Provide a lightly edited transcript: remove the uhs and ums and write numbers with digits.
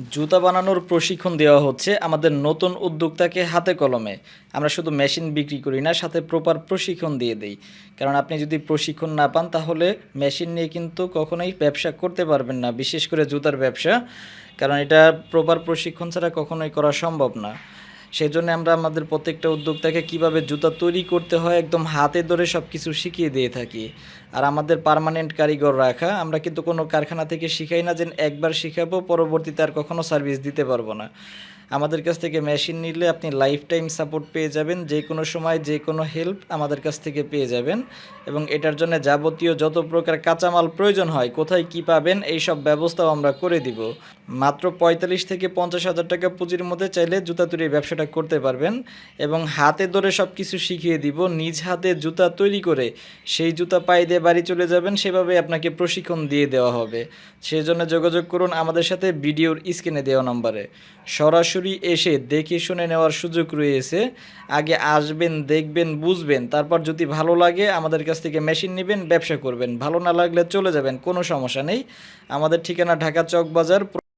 জুতা বানানোর প্রশিক্ষণ দেওয়া হচ্ছে আমাদের নতুন উদ্যোক্তাকে হাতে কলমে। আমরা শুধু মেশিন বিক্রি করি না, সাথে প্রপার প্রশিক্ষণ দিয়ে দেই। কারণ আপনি যদি প্রশিক্ষণ না পান তাহলে মেশিন নিয়ে কিন্তু কখনোই ব্যবসা করতে পারবেন না, বিশেষ করে জুতার ব্যবসা। কারণ এটা প্রপার প্রশিক্ষণ ছাড়া কখনোই করা সম্ভব না। সেজন্য আমরা আমাদের প্রত্যেকটা উদ্যোক্তাকে কিভাবে জুতা তৈরি করতে হয় একদম হাতে ধরে সব কিছু শিখিয়ে দিয়ে থাকি। আর আমাদের পার্মানেন্ট কারিগর রাখা, আমরা কিন্তু কোনো কারখানা থেকে শিখাই না যে একবার শিখাবো পরবর্তীতে আর কখনো সার্ভিস দিতে পারবো না। আমাদের কাছ থেকে মেশিন নিলে আপনি লাইফ টাইম সাপোর্ট পেয়ে যাবেন, যে কোনো সময় যে কোনো হেল্প আমাদের কাছ থেকে পেয়ে যাবেন। এবং এটার জন্য যাবতীয় যত প্রকার কাঁচামাল প্রয়োজন হয়, কোথায় কি পাবেন এই সব ব্যবস্থাও আমরা করে দিব। মাত্র ৪৫ থেকে ৫০ হাজার টাকা পুঁজির মধ্যে চাইলে জুতা তৈরির ব্যবসাটা করতে পারবেন। এবং হাতে ধরে সব কিছু শিখিয়ে দিব, নিজ হাতে জুতা তৈরি করে সেই জুতা পায়ে দিয়ে বাড়ি চলে যাবেন, সেভাবে আপনাকে প্রশিক্ষণ দিয়ে দেওয়া হবে। সেজন্য যোগাযোগ করুন আমাদের সাথে ভিডিওর স্ক্রিনে দেওয়া নম্বরে। সরাসরি এসে দেখে শুনে নেওয়ার সুযোগ রয়েছে। আগে আসবেন, দেখবেন, বুঝবেন, তারপর যদি ভালো লাগে আমাদের কাছ থেকে মেশিন নেবেন, ব্যবসা করবেন। ভালো না লাগলে চলে যাবেন, কোনো সমস্যা নেই। আমাদের ঠিকানা ঢাকা চকবাজার।